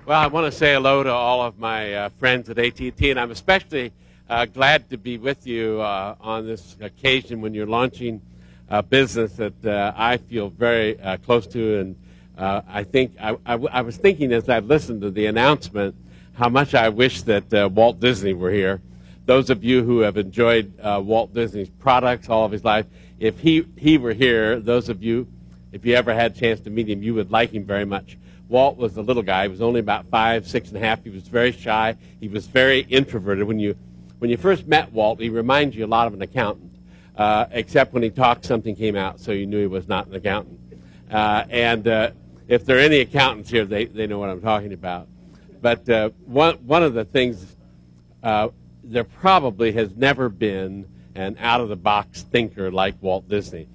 Well, I want to say hello to all of my friends at AT&T, and I'm especially glad to be with you on this occasion when you're launching a business that I feel very close to. And I think I was thinking as I listened to the announcement how much I wish that Walt Disney were here. Those of you who have enjoyed Walt Disney's products all of his life, if he were here, those of you, if you ever had a chance to meet him, you would like him very much. Walt was a little guy. He was only about 5, 6.5. He was very shy. He was very introverted. When you first met Walt, he reminds you a lot of an accountant, except when he talked, something came out, so you knew he was not an accountant. And if there are any accountants here, they know what I'm talking about. But one of the things, there probably has never been an out-of-the-box thinker like Walt Disney.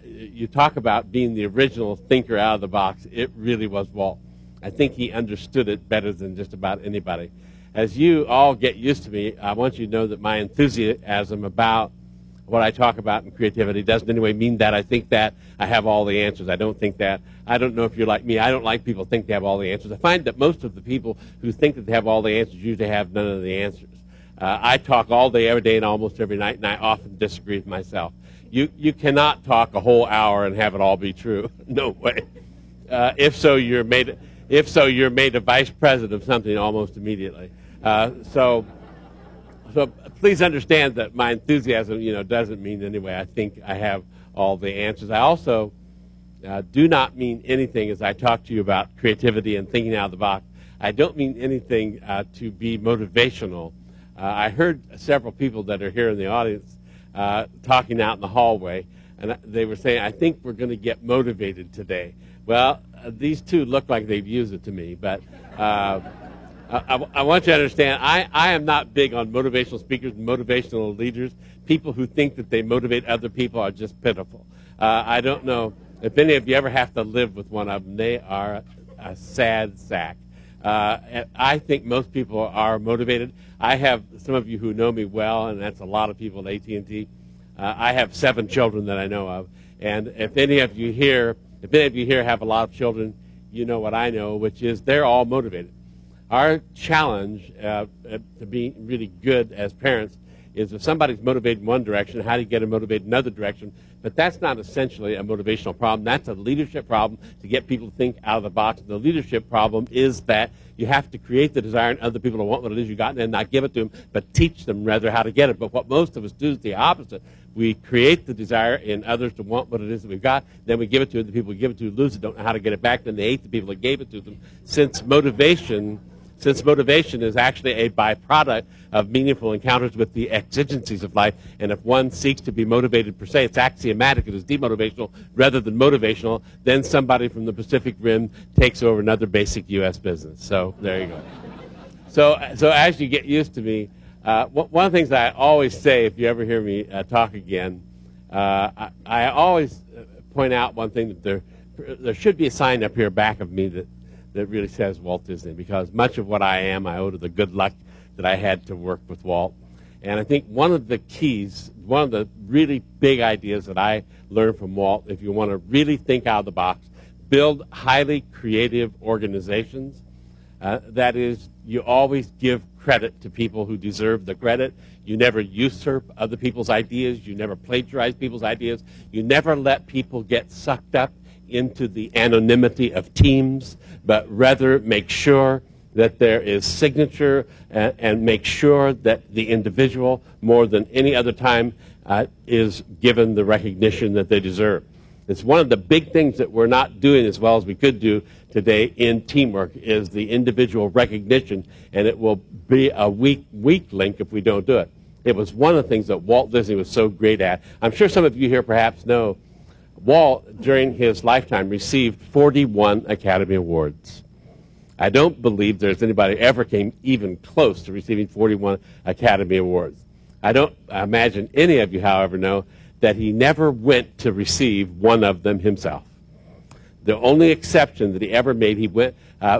You talk about being the original thinker out of the box. It really was Walt. I think he understood it better than just about anybody. As you all get used to me, I want you to know that my enthusiasm about what I talk about in creativity doesn't in any way mean that I think that I have all the answers. I don't think that. I don't know if you're like me. I don't like people who think they have all the answers. I find that most of the people who think that they have all the answers usually have none of the answers. I talk all day, every day, and almost every night, and I often disagree with myself. You cannot talk a whole hour and have it all be true. No way. If so, you're made a vice president of something almost immediately. So please understand that my enthusiasm, doesn't mean anyway I think I have all the answers. I also do not mean anything as I talk to you about creativity and thinking out of the box. I don't mean anything to be motivational. I heard several people that are here in the audience talking out in the hallway, and they were saying, I think we're going to get motivated today. Well, these two look like they've used it to me, but I want you to understand, I am not big on motivational speakers and motivational leaders. People who think that they motivate other people are just pitiful. I don't know if any of you ever have to live with one of them. They are a sad sack. I think most people are motivated. I have some of you who know me well, and that's a lot of people at AT&T. I have 7 children that I know of, and if any of you here have a lot of children, you know what I know, which is they're all motivated. Our challenge to be really good as parents is if somebody's motivated in one direction, how do you get them motivated in another direction? But that's not essentially a motivational problem. That's a leadership problem to get people to think out of the box. The leadership problem is that you have to create the desire in other people to want what it is you got and not give it to them, but teach them rather how to get it. But what most of us do is the opposite. We create the desire in others to want what it is that we've got, then we give it to the people we give it to lose it, don't know how to get it back, then they hate the people that gave it to them. Since motivation is actually a byproduct of meaningful encounters with the exigencies of life, and if one seeks to be motivated per se, it's axiomatic, it is demotivational rather than motivational, then somebody from the Pacific Rim takes over another basic U.S. business. So there you go. So as you get used to me, one of the things that I always say if you ever hear me talk again, I always point out one thing, that there should be a sign up here back of me that really says Walt Disney, because much of what I am I owe to the good luck that I had to work with Walt. And I think one of the keys, one of the really big ideas that I learned from Walt, if you want to really think out of the box, build highly creative organizations. That is, you always give credit to people who deserve the credit. You never usurp other people's ideas. You never plagiarize people's ideas. You never let people get sucked up into the anonymity of teams, but rather make sure that there is signature and make sure that the individual, more than any other time, is given the recognition that they deserve. It's one of the big things that we're not doing as well as we could do today in teamwork is the individual recognition, and it will be a weak link if we don't do it. It was one of the things that Walt Disney was so great at. I'm sure some of you here perhaps know Walt, during his lifetime, received 41 Academy Awards. I don't believe there's anybody ever came even close to receiving 41 Academy Awards. I don't imagine any of you, however, know that he never went to receive one of them himself. The only exception that he ever made, he went,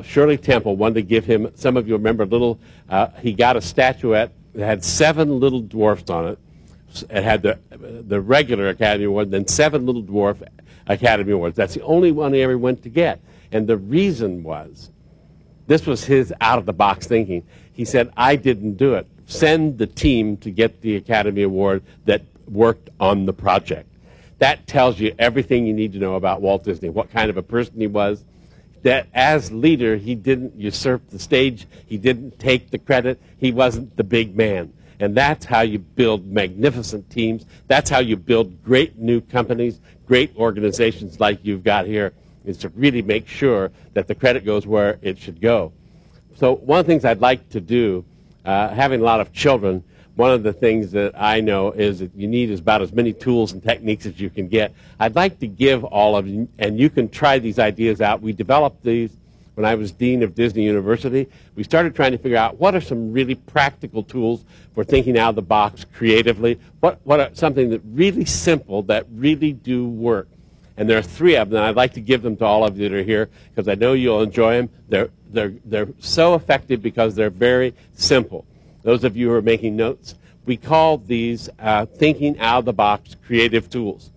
Shirley Temple wanted to give him, some of you remember, he got a statuette that had 7 little dwarfs on it. It had the regular Academy Award, then 7 little dwarf Academy Awards. That's the only one he ever went to get. And the reason was This was his out-of-the-box thinking. He said, I didn't do it. Send the team to get the Academy Award that worked on the project. That tells you everything you need to know about Walt Disney, what kind of a person he was, that as leader, he didn't usurp the stage, he didn't take the credit, he wasn't the big man. And that's how you build magnificent teams. That's how you build great new companies, great organizations like you've got here, is to really make sure that the credit goes where it should go. So one of the things I'd like to do, having a lot of children, one of the things that I know is that you need is about as many tools and techniques as you can get. I'd like to give all of you, and you can try these ideas out. We developed these when I was Dean of Disney University. We started trying to figure out what are some really practical tools for thinking out of the box creatively, what are something that really simple that really do work. And there are 3 of them, and I'd like to give them to all of you that are here because I know you'll enjoy them. They're so effective because they're very simple. Those of you who are making notes, we call these thinking out of the box creative tools.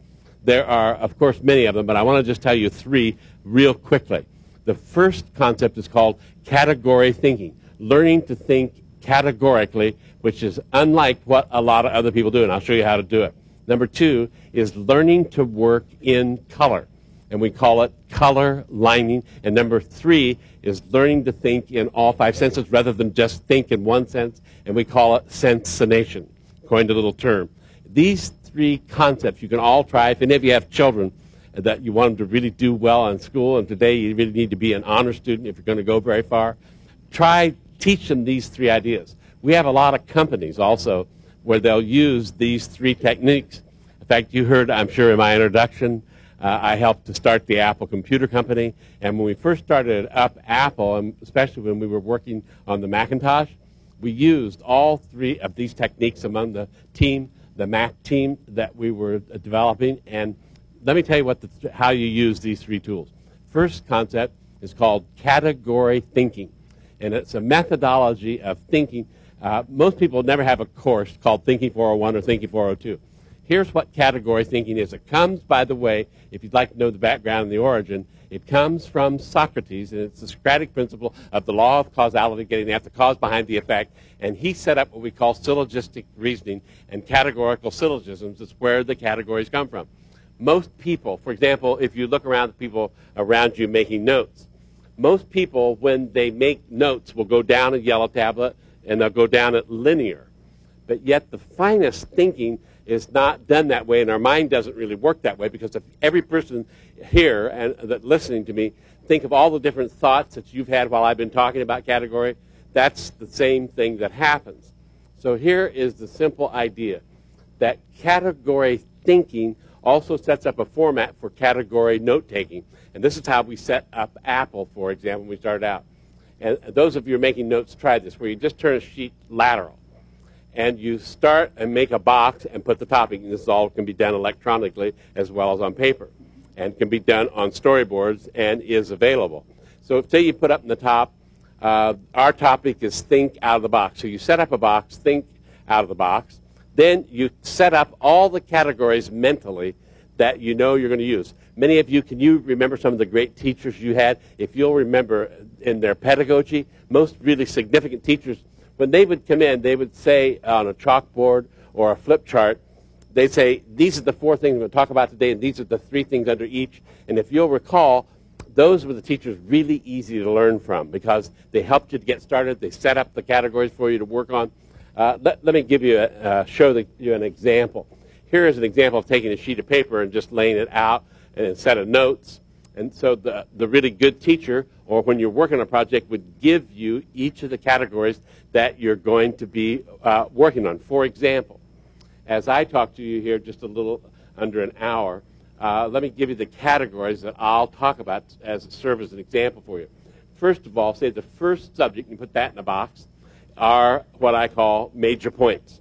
There are, of course, many of them, but I want to just tell you 3 real quickly. The first concept is called category thinking, learning to think categorically, which is unlike what a lot of other people do, and I'll show you how to do it. Number 2 is learning to work in color, and we call it color lining. And number 3 is learning to think in all 5 senses rather than just think in one sense, and we call it sensonation, coined a little term. These 3 concepts you can all try. If any of you have children that you want them to really do well in school, and today you really need to be an honor student if you're going to go very far, teach them these 3 ideas. We have a lot of companies also where they'll use these 3 techniques. In fact, you heard, I'm sure, in my introduction, I helped to start the Apple Computer Company. And when we first started up Apple, and especially when we were working on the Macintosh, we used all 3 of these techniques among the team, the Mac team that we were developing. And let me tell you how you use these 3 tools. First concept is called category thinking. And it's a methodology of thinking. Most people never have a course called Thinking 401 or Thinking 402. Here's what category thinking is. It comes, by the way, if you'd like to know the background and the origin, it comes from Socrates, and it's the Socratic principle of the law of causality, getting at the cause behind the effect. And he set up what we call syllogistic reasoning, and categorical syllogisms is where the categories come from. Most people, for example, if you look around the people around you making notes, most people, when they make notes, will go down a yellow tablet, and they'll go down it linear. But yet the finest thinking is not done that way, and our mind doesn't really work that way, because if every person here and that listening to me think of all the different thoughts that you've had while I've been talking about category, that's the same thing that happens. So here is the simple idea that category thinking also sets up a format for category note-taking. And this is how we set up Apple, for example, when we started out. And those of you who are making notes, try this, where you just turn a sheet lateral. And you start and make a box and put the topping. This all can be done electronically as well as on paper, and can be done on storyboards and is available. So say you put up in the top, our topic is think out of the box. So you set up a box, think out of the box. Then you set up all the categories mentally that you know you're going to use. Many of you, can you remember some of the great teachers you had? If you'll remember in their pedagogy, most really significant teachers, when they would come in, they would say on a chalkboard or a flip chart, they'd say, these are the 4 things we're going to talk about today, and these are the 3 things under each. And if you'll recall, those were the teachers really easy to learn from because they helped you to get started. They set up the categories for you to work on. Let me give you show you an example. Here is an example of taking a sheet of paper and just laying it out and a set of notes. And so the really good teacher, or when you're working on a project, would give you each of the categories that you're going to be working on. For example, as I talk to you here just a little under an hour, let me give you the categories that I'll talk about as serve as an example for you. First of all, say the first subject, you put that in a box, are what I call major points.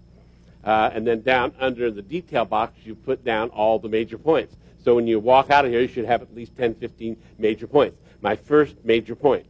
And then down under the detail box, you put down all the major points. So when you walk out of here, you should have at least 10, 15 major points. My first major point,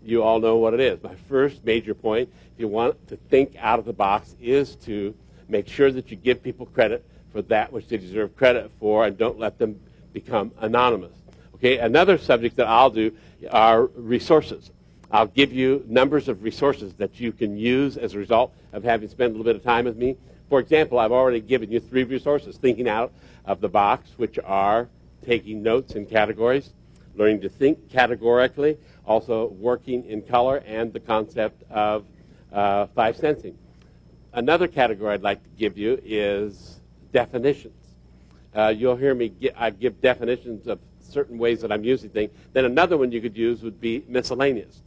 you all know what it is. My first major point, if you want to think out of the box, is to make sure that you give people credit for that which they deserve credit for and don't let them become anonymous. Okay, another subject that I'll do are resources. I'll give you numbers of resources that you can use as a result of having spent a little bit of time with me. For example, I've already given you 3 resources: thinking out of the box, which are taking notes in categories, learning to think categorically, also working in color, and the concept of 5 sensing. Another category I'd like to give you is definitions. You'll hear me I give definitions of certain ways that I'm using things. Then another one you could use would be miscellaneous.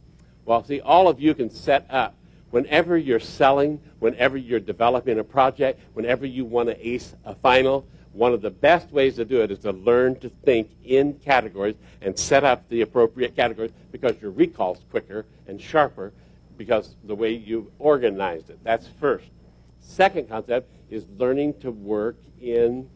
Well, see, all of you can set up, whenever you're selling, whenever you're developing a project, whenever you want to ace a final, one of the best ways to do it is to learn to think in categories and set up the appropriate categories, because your recall's quicker and sharper because the way you organized it. That's first. Second concept is learning to work in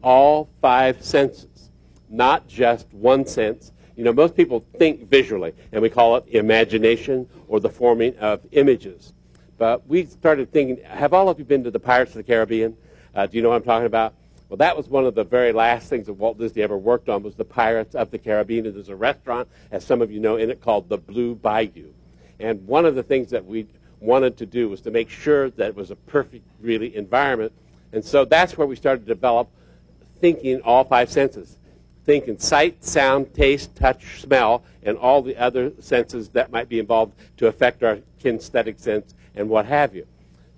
all 5 senses, not just one sense. You know, most people think visually, and we call it imagination or the forming of images. But we started thinking, have all of you been to the Pirates of the Caribbean? Do you know what I'm talking about? Well, that was one of the very last things that Walt Disney ever worked on, was the Pirates of the Caribbean. And there's a restaurant, as some of you know, in it called the Blue Bayou. And one of the things that we wanted to do was to make sure that it was a perfect, really, environment. And so that's where we started to develop thinking all 5 senses. Thinking sight, sound, taste, touch, smell, and all the other senses that might be involved to affect our kinesthetic sense and what have you.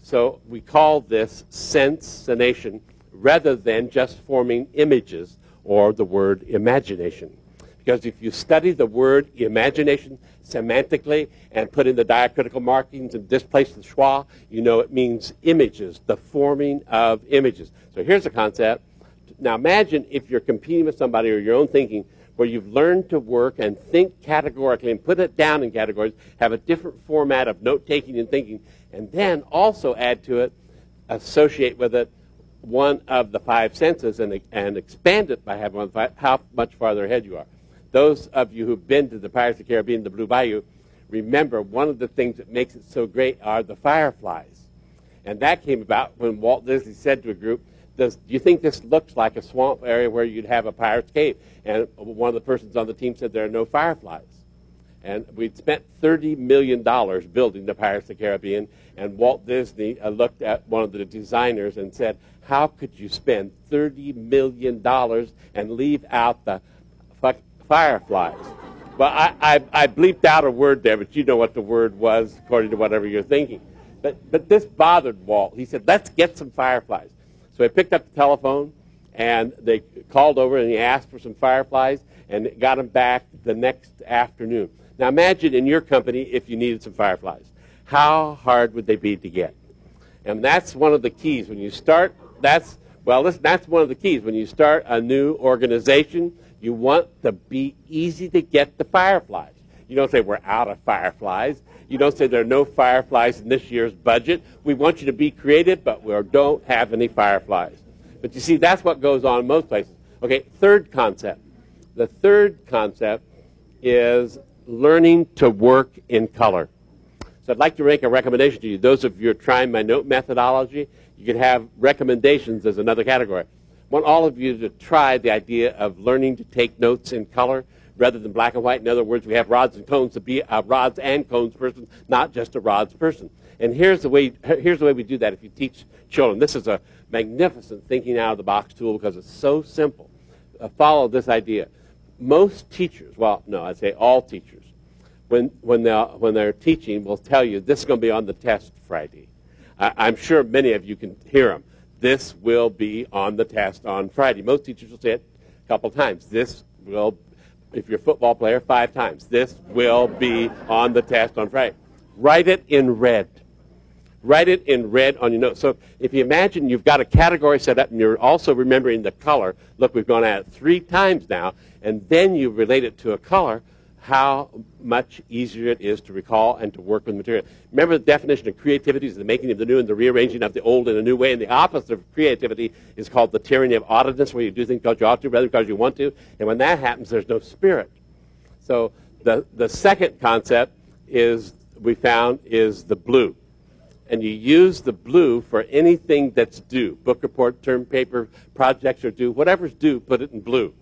So we call this sensination, rather than just forming images or the word imagination. Because if you study the word imagination semantically and put in the diacritical markings and displace the schwa, you know it means images, the forming of images. So here's a concept. Now imagine if you're competing with somebody or your own thinking, where you've learned to work and think categorically and put it down in categories, have a different format of note-taking and thinking, and then also add to it, associate with it, one of the 5 senses and expand it by having one of the 5, how much farther ahead you are. Those of you who've been to the Pirates of the Caribbean, the Blue Bayou, remember one of the things that makes it so great are the fireflies. And that came about when Walt Disney said to a group, do you think this looks like a swamp area where you'd have a pirate's cave? And one of the persons on the team said there are no fireflies. And we'd spent $30 million building the Pirates of the Caribbean, and Walt Disney looked at one of the designers and said, how could you spend $30 million and leave out the fireflies? Well, I bleeped out a word there, but you know what the word was according to whatever you're thinking. But this bothered Walt. He said, let's get some fireflies. So he picked up the telephone, and they called over, and he asked for some fireflies, and got them back the next afternoon. Now imagine in your company if you needed some fireflies. How hard would they be to get? And that's one of the keys. When you start, that's one of the keys. When you start a new organization, you want to be easy to get the fireflies. You don't say, we're out of fireflies. You don't say there are no fireflies in this year's budget. We want you to be creative, but we don't have any fireflies. But you see, that's what goes on in most places. Okay, third concept. The third concept is learning to work in color. So I'd like to make a recommendation to you. Those of you who are trying my note methodology, you can have recommendations as another category. I want all of you to try the idea of learning to take notes in color rather than black and white. In other words, we have rods and cones to be a rods and cones person, not just a rods person. And here's the way we do that if you teach children. This is a magnificent thinking out of the box tool because it's so simple. Follow this idea. Most teachers, well, no, I'd say all teachers, when they're teaching, will tell you this is going to be on the test Friday. I'm sure many of you can hear them. This will be on the test on Friday. Most teachers will say it a couple times. This will, if you're a football player, 5 times. This will be on the test on Friday. Write it in red. Write it in red on your notes. So if you imagine you've got a category set up and you're also remembering the color, look, we've gone at it 3 times now, and then you relate it to a color, how much easier it is to recall and to work with material. Remember, the definition of creativity is the making of the new and the rearranging of the old in a new way, and the opposite of creativity is called the tyranny of oddness, where you do things because you ought to rather because you want to, and when that happens, there's no spirit. So the second concept we found is the blue. And you use the blue for anything that's due. Book report, term paper, projects are due. Whatever's due, put it in blue.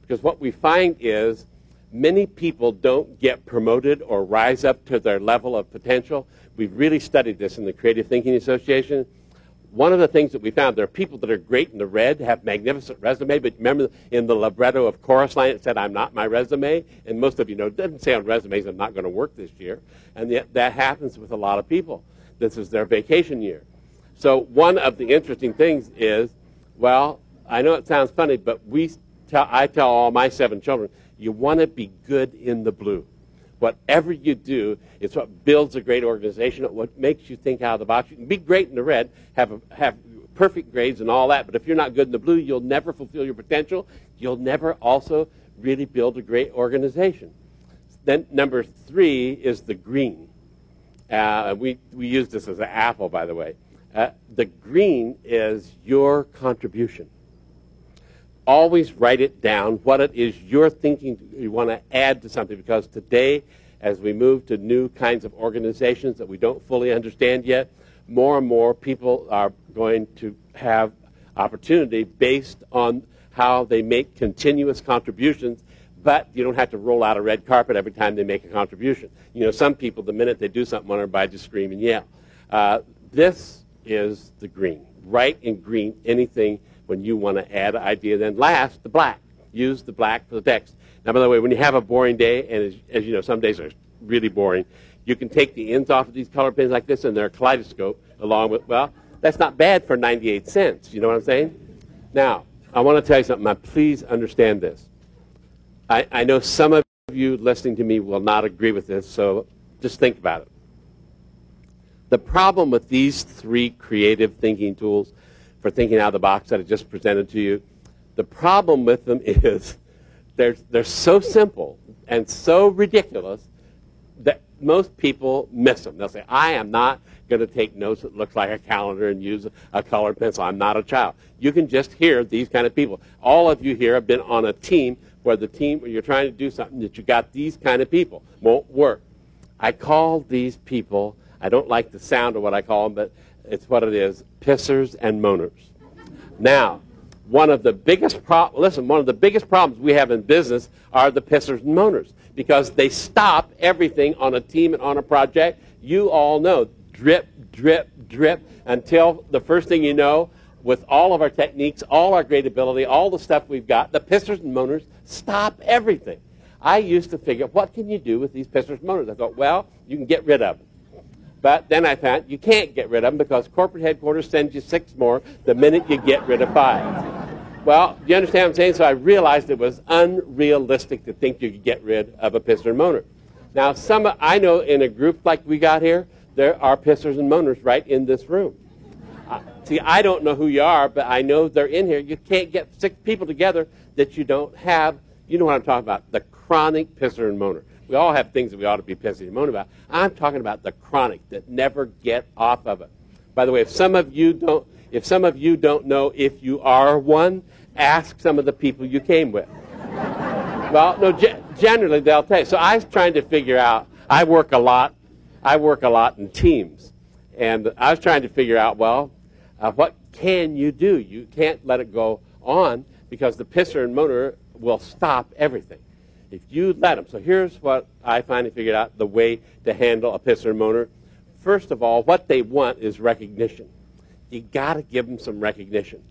Because what we find is Many people don't get promoted or rise up to their level of potential. We've really studied this in the Creative Thinking Association. One of the things that we found, there are people that are great in the red, have magnificent resume, but remember in the libretto of Chorus Line, it said, "I'm not my resume." And most of you know, it doesn't say on resumes, "I'm not going to work this year." And yet that happens with a lot of people. This is their vacation year. So one of the interesting things is, well, I know it sounds funny, but I tell all my 7 children, you want to be good in the blue. Whatever you do, it's what builds a great organization, what makes you think out of the box. You can be great in the red, have perfect grades and all that, but if you're not good in the blue, you'll never fulfill your potential. You'll never also really build a great organization. Then number 3 is the green. We use this as an apple, by the way. The green is your contribution. Always write it down, what it is you're thinking you want to add to something, because today, as we move to new kinds of organizations that we don't fully understand yet, more and more people are going to have opportunity based on how they make continuous contributions, but you don't have to roll out a red carpet every time they make a contribution. You know, some people, the minute they do something, want everybody to scream and yell. This is the green. Write in green anything when you want to add an idea. Then last, the black. Use the black for the text. Now, by the way, when you have a boring day, and as you know, some days are really boring, you can take the ends off of these color pens like this, and they're a kaleidoscope along with, well, that's not bad for 98 cents. You know what I'm saying? Now, I want to tell you something. Now, please understand this. I know some of you listening to me will not agree with this, so just think about it. The problem with these 3 creative thinking tools for thinking out of the box that I just presented to you, the problem with them is they're so simple and so ridiculous that most people miss them. They'll say, I am not going to take notes that looks like a calendar and use a colored pencil. I'm not a child. You can just hear these kind of people. All of you here have been on a team where you're trying to do something that you got these kind of people. Won't work. I call these people, I don't like the sound of what I call them, but it's what it is, pissers and moaners. Now, one of the biggest problems we have in business are the pissers and moaners, because they stop everything on a team and on a project. You all know, drip, drip, drip, until the first thing you know, with all of our techniques, all our great ability, all the stuff we've got, the pissers and moaners stop everything. I used to figure, what can you do with these pissers and moaners? I thought, well, you can get rid of them. But then I found you can't get rid of them because corporate headquarters sends you 6 more the minute you get rid of 5. Well, do you understand what I'm saying? So I realized it was unrealistic to think you could get rid of a pisser and moaner. Now, I know in a group like we got here, there are pissers and moaners right in this room. See, I don't know who you are, but I know they're in here. You can't get 6 people together that you don't have, you know what I'm talking about, the chronic pisser and moaner. We all have things that we ought to be pissing and moaning about. I'm talking about the chronic that never get off of it. By the way, if some of you don't know if you are one, ask some of the people you came with. Well, no, generally they'll tell you. So I was trying to figure out, I work a lot in teams. And I was trying to figure out, well, what can you do? You can't let it go on because the pisser and moaner will stop everything. If you let them. So here's what I finally figured out, the way to handle a pisser and moaner. First of all, what they want is recognition. You got to give them some recognition.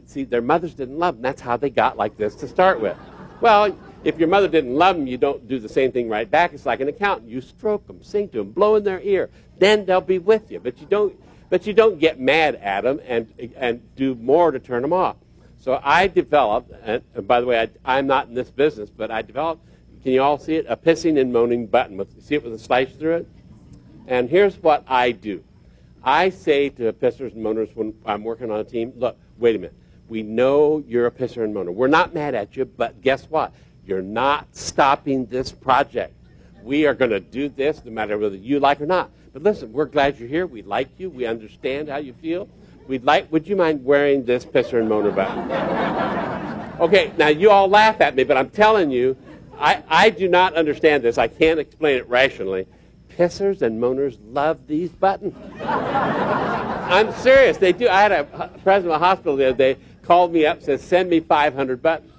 See, their mothers didn't love them. That's how they got like this to start with. Well, if your mother didn't love them, you don't do the same thing right back. It's like an accountant. You stroke them, sing to them, blow in their ear. Then they'll be with you. But you don't get mad at them and do more to turn them off. So I developed, and by the way, I'm not in this business, but I developed, can you all see it? A pissing and moaning button. See it with a slice through it? And here's what I do. I say to pissers and moaners when I'm working on a team, look, wait a minute. We know you're a pisser and moaner. We're not mad at you, but guess what? You're not stopping this project. We are going to do this no matter whether you like or not. But listen, we're glad you're here. We like you. We understand how you feel. Would you mind wearing this pisser and moaner button? Okay, now you all laugh at me, but I'm telling you, I do not understand this. I can't explain it rationally. Pissers and moaners love these buttons. I'm serious. They do. I had a president of a hospital the other day called me up and said, send me 500 buttons.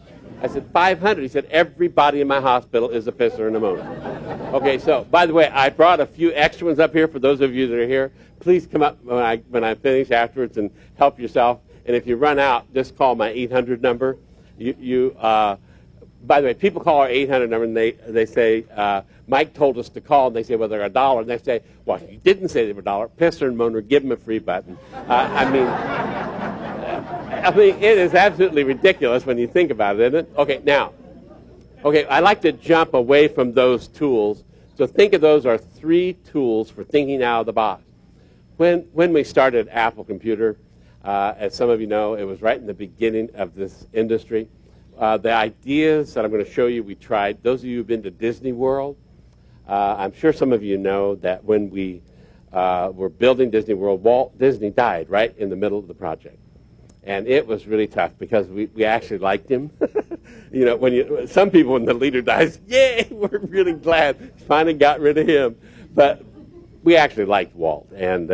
I said, 500. He said, everybody in my hospital is a pisser and a moaner. Okay, so, by the way, I brought a few extra ones up here for those of you that are here. Please come up when I finish afterwards and help yourself. And if you run out, just call my 800 number. By the way, people call our 800 number and they say, Mike told us to call, and they say, well, they're $1. And they say, well, he didn't say they were $1. Pisser and moaner, give him a free button. I mean, it is absolutely ridiculous when you think about it, isn't it? Okay, now, I like to jump away from those tools. So think of those are 3 tools for thinking out of the box. When we started Apple Computer, as some of you know, it was right in the beginning of this industry. The ideas that I'm going to show you, we tried. Those of you who've been to Disney World, I'm sure some of you know that when we were building Disney World, Walt Disney died right in the middle of the project. And it was really tough because we actually liked him. You know, some people, when the leader dies, yay, we're really glad finally got rid of him. But we actually liked Walt. And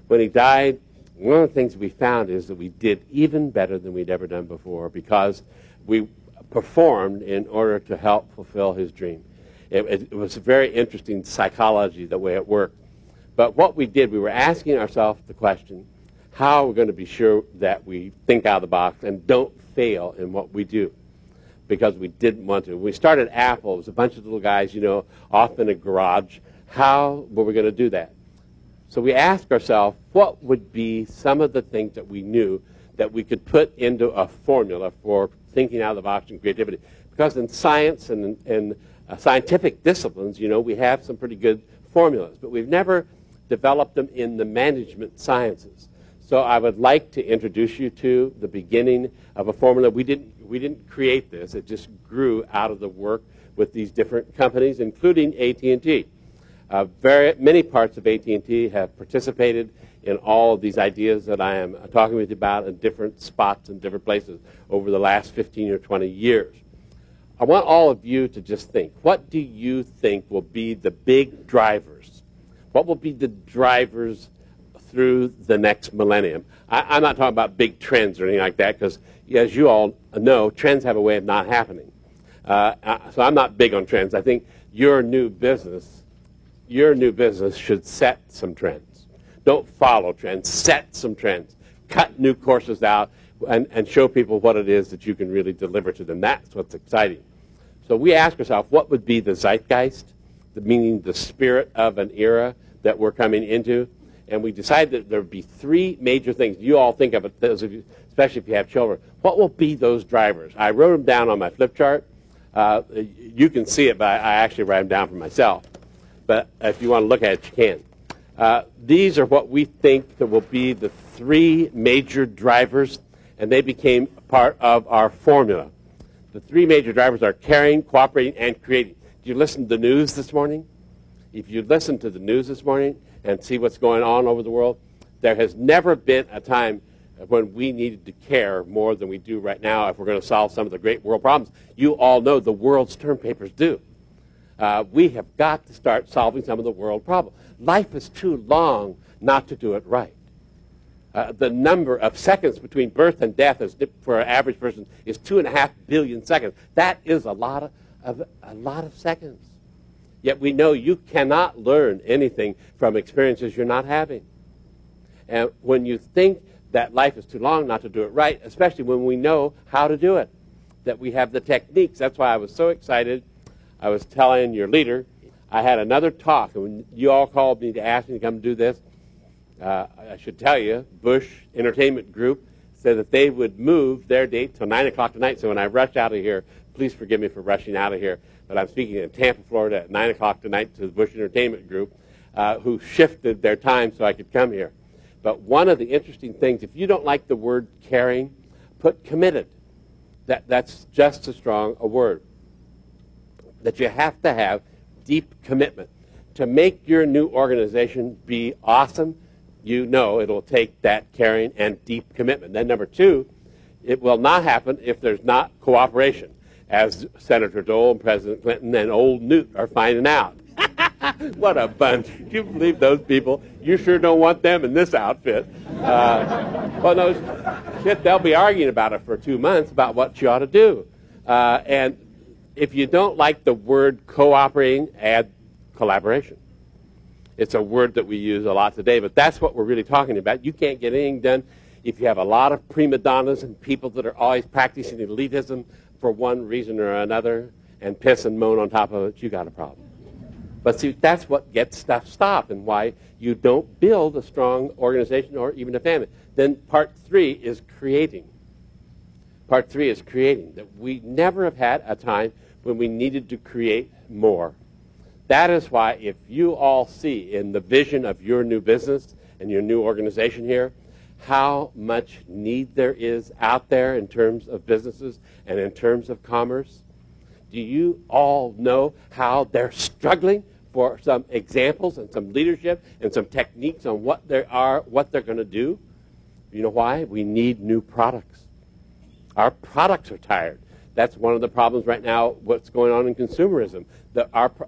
when he died, one of the things we found is that we did even better than we'd ever done before because we performed in order to help fulfill his dream. It was a very interesting psychology, the way it worked. But what we did, we were asking ourselves the question, how are we going to be sure that we think out of the box and don't fail in what we do? Because we didn't want to. When we started Apple, it was a bunch of little guys, you know, off in a garage. How were we going to do that? So we asked ourselves, what would be some of the things that we knew that we could put into a formula for thinking out of the box and creativity? Because in science and in scientific disciplines, you know, we have some pretty good formulas, but we've never developed them in the management sciences. So I would like to introduce you to the beginning of a formula. We didn't create this. It just grew out of the work with these different companies, including AT&T. Very many parts of AT&T have participated in all of these ideas that I am talking with you about in different spots and different places over the last 15 or 20 years. I want all of you to just think, what do you think will be the big drivers? What will be the drivers through the next millennium? I'm not talking about big trends or anything like that because, as you all know, trends have a way of not happening. So I'm not big on trends. I think your new business should set some trends. Don't follow trends. Set some trends. Cut new courses out and show people what it is that you can really deliver to them. That's what's exciting. So we ask ourselves, what would be the zeitgeist, meaning the spirit of an era that we're coming into? And we decided that there would be 3 major things. You all think of it, those of you, especially if you have children. What will be those drivers? I wrote them down on my flip chart. You can see it, but I actually write them down for myself. But if you want to look at it, you can. These are what we think that will be the 3 major drivers, and they became part of our formula. The 3 major drivers are caring, cooperating, and creating. Did you listen to the news this morning? If you listen to the news this morning and see what's going on over the world, there has never been a time when we needed to care more than we do right now if we're going to solve some of the great world problems. You all know the world's term papers do. We have got to start solving some of the world problems. Life is too long not to do it right. The number of seconds between birth and death for an average person is 2.5 billion seconds. That is a lot of seconds. Yet we know you cannot learn anything from experiences you're not having. And when you think that life is too long not to do it right, especially when we know how to do it, that we have the techniques. That's why I was so excited. I was telling your leader, I had another talk, and when you all called me to ask me to come do this, I should tell you, Bush Entertainment Group said that they would move their date till 9 o'clock tonight. So when I rush out of here, please forgive me for rushing out of here. But I'm speaking in Tampa, Florida at 9 o'clock tonight to the Bush Entertainment Group, who shifted their time so I could come here. But one of the interesting things, if you don't like the word caring, put committed. That's just as strong a word. That you have to have deep commitment. To make your new organization be awesome, you know it'll take that caring and deep commitment. Then number 2, it will not happen if there's not cooperation, as Senator Dole and President Clinton and old Newt are finding out. What a bunch. Do you believe those people? You sure don't want them in this outfit. Well, no, shit, they'll be arguing about it for 2 months about what you ought to do. And if you don't like the word cooperating, add collaboration. It's a word that we use a lot today, but that's what we're really talking about. You can't get anything done if you have a lot of prima donnas and people that are always practicing elitism for one reason or another and piss and moan on top of it. You got a problem. But see, that's what gets stuff stopped and why you don't build a strong organization or even a family. Then part 3 is creating. Part 3 is creating. That we never have had a time when we needed to create more. That is why if you all see in the vision of your new business and your new organization here, how much need there is out there in terms of businesses and in terms of commerce. Do you all know how they're struggling for some examples and some leadership and some techniques on what they're going to do? You know why? We need new products. Our products are tired. That's one of the problems right now, what's going on in consumerism.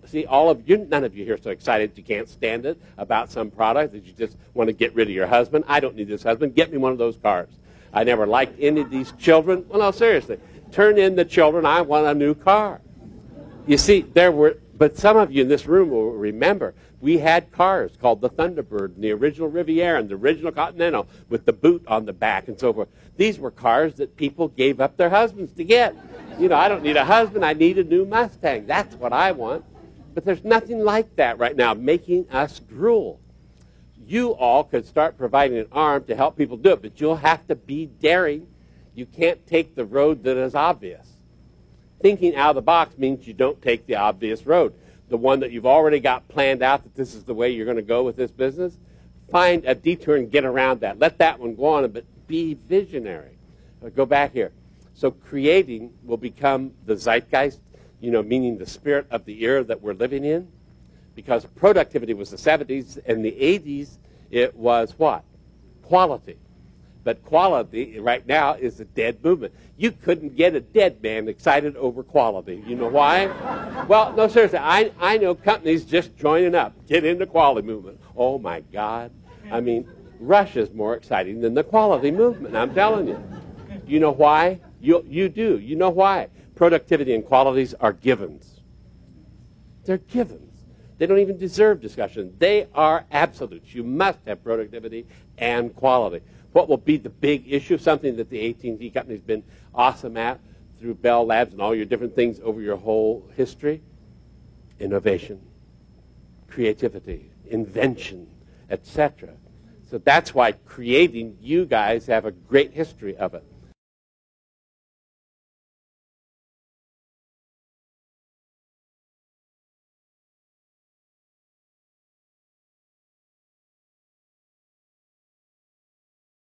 See, all of you, none of you here are so excited you can't stand it about some product that you just want to get rid of your husband. I don't need this husband. Get me one of those cars. I never liked any of these children. Well, no, seriously. Turn in the children. I want a new car. You see, but some of you in this room will remember, we had cars called the Thunderbird and the original Riviera and the original Continental with the boot on the back and so forth. These were cars that people gave up their husbands to get. You know, I don't need a husband. I need a new Mustang. That's what I want. But there's nothing like that right now, making us drool. You all could start providing an arm to help people do it, but you'll have to be daring. You can't take the road that is obvious. Thinking out of the box means you don't take the obvious road. The one that you've already got planned out that this is the way you're going to go with this business. Find a detour and get around that. Let that one go on, but be visionary. Go back here. So creating will become the zeitgeist, meaning the spirit of the era that we're living in. Because productivity was the 70s, and the 80s it was what? Quality. But quality right now is a dead movement. You couldn't get a dead man excited over quality. You know why? Well, no, seriously, I know companies just joining up, get into quality movement. Oh, my God. I mean, Rush is more exciting than the quality movement, I'm telling you. You know why? You do. You know why? Productivity and qualities are givens. They're givens. They don't even deserve discussion. They are absolutes. You must have productivity and quality. What will be the big issue, something that the AT&T company has been awesome at through Bell Labs and all your different things over your whole history? Innovation, creativity, invention, etc. So that's why creating, you guys have a great history of it.